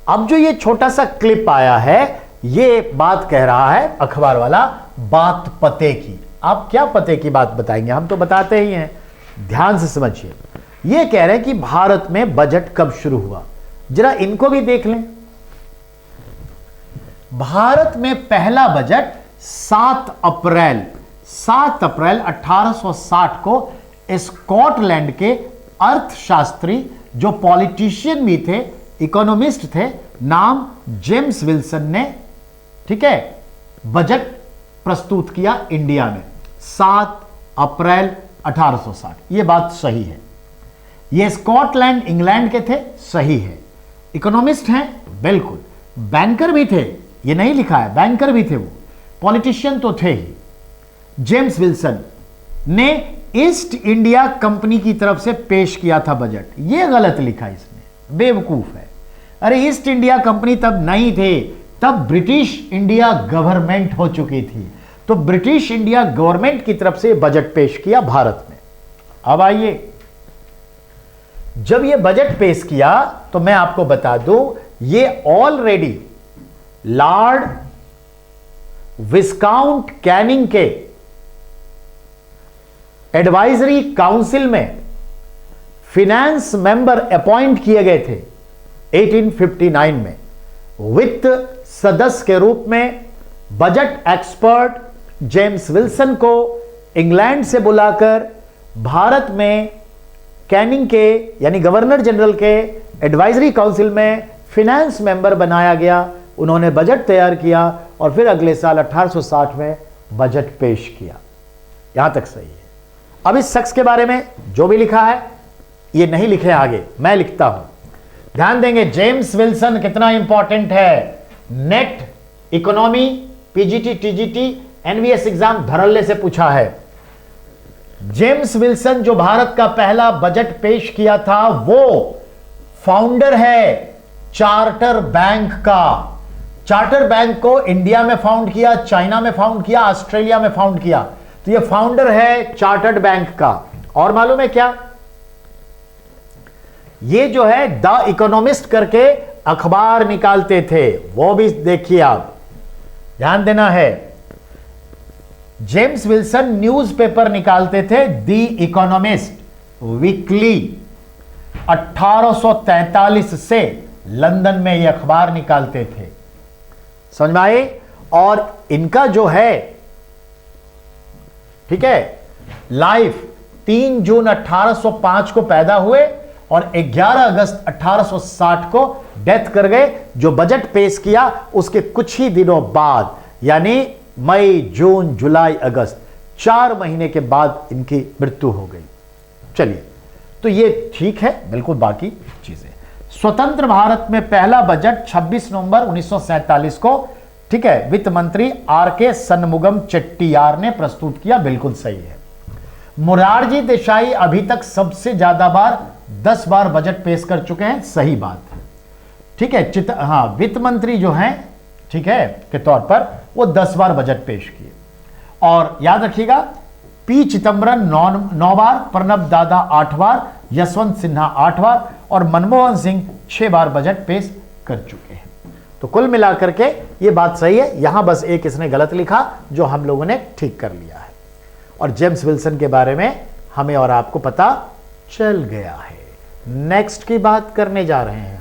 अब जो ये छोटा सा क्लिप आया है, ये बात कह रहा है अखबार वाला बात पते की। आप क्या पते की बात बताएंगे, हम तो बताते ही हैं, ध्यान से समझिए। ये कह रहे हैं कि भारत में बजट कब शुरू हुआ, जरा इनको भी देख लें। भारत में पहला बजट 7 अप्रैल 1860 को स्कॉटलैंड के अर्थशास्त्री, जो पॉलिटिशियन भी थे, इकोनॉमिस्ट थे, नाम जेम्स विल्सन ने, ठीक है, बजट प्रस्तुत किया इंडिया में 7 अप्रैल 1860। यह बात सही है। यह स्कॉटलैंड इंग्लैंड के थे, सही है। इकोनॉमिस्ट हैं, बिल्कुल। बैंकर भी थे, यह नहीं लिखा है, बैंकर भी थे वो, पॉलिटिशियन तो थे ही। जेम्स विल्सन ने ईस्ट इंडिया कंपनी की तरफ से पेश किया था बजट। यह गलत लिखा इसने, बेवकूफ है। अरे ईस्ट इंडिया कंपनी तब नहीं थे, तब ब्रिटिश इंडिया गवर्नमेंट हो चुकी थी। तो ब्रिटिश इंडिया गवर्नमेंट की तरफ से बजट पेश किया भारत में। अब आइए, जब यह बजट पेश किया तो मैं आपको बता दूं, यह ऑलरेडी लॉर्ड विस्काउंट कैनिंग के एडवाइजरी काउंसिल में फिनेंस मेंबर अपॉइंट किए गए थे 1859 में। वित्त सदस्य के रूप में बजट एक्सपर्ट जेम्स विल्सन को इंग्लैंड से बुलाकर भारत में कैनिंग के यानी गवर्नर जनरल के एडवाइजरी काउंसिल में फिनेंस मेंबर बनाया गया। उन्होंने बजट तैयार किया और फिर अगले साल 1860 में बजट पेश किया। यहां तक सही है। अब इस शख्स के बारे में जो भी लिखा है, ये नहीं लिखे आगे, मैं लिखता हूं, ध्यान देंगे। जेम्स विल्सन कितना इंपॉर्टेंट है। NET, economy, PGT, TGT, NVS exam धड़ल्ले से पूछा है। जेम्स विल्सन जो भारत का पहला बजट पेश किया था, वो फाउंडर है चार्टर बैंक का। चार्टर बैंक को इंडिया में फाउंड किया, चाइना में फाउंड किया, ऑस्ट्रेलिया में फाउंड किया। तो ये फाउंडर है चार्टर्ड बैंक का। और मालूम है क्या, ये जो है द इकोनॉमिस्ट करके अखबार निकालते थे, वो भी देखिए आप, ध्यान देना है। जेम्स विल्सन न्यूज़पेपर निकालते थे, द इकोनॉमिस्ट वीकली। 1843 से लंदन में ये अखबार निकालते थे, समझ में आए। और इनका जो है, ठीक है, लाइफ 3 जून 1805 को पैदा हुए और 11 अगस्त 1860 को डेथ कर गए। जो बजट पेश किया उसके कुछ ही दिनों बाद, यानी मई, जून, जुलाई, अगस्त, 4 महीने के बाद इनकी मृत्यु हो गई। चलिए, तो ये ठीक है बिल्कुल। बाकी चीजें, स्वतंत्र भारत में पहला बजट 26 नवंबर 1947 को, ठीक है, वित्त मंत्री आर.के. शनमुगम चेट्टियार ने प्रस्तुत किया, बिल्कुल सही है। मोरारजी देसाई अभी तक सबसे ज्यादा बार 10 बार बजट पेश कर चुके हैं, सही बात है, ठीक है। हाँ, वित्त मंत्री जो हैं, ठीक है, के तौर पर वो 10 बार बजट पेश किए। और याद रखिएगा, पी चिदम्बरम 9 बार, प्रणब दादा 8 बार, यशवंत सिन्हा 8 बार और मनमोहन सिंह 6 बार बजट पेश कर चुके हैं। तो कुल मिलाकर के ये बात सही है। यहां बस एक इसने गलत लिखा, जो हम लोगों ने ठीक कर लिया है। और जेम्स विल्सन के बारे में हमें और आपको पता चल गया है। नेक्स्ट की बात करने जा रहे हैं।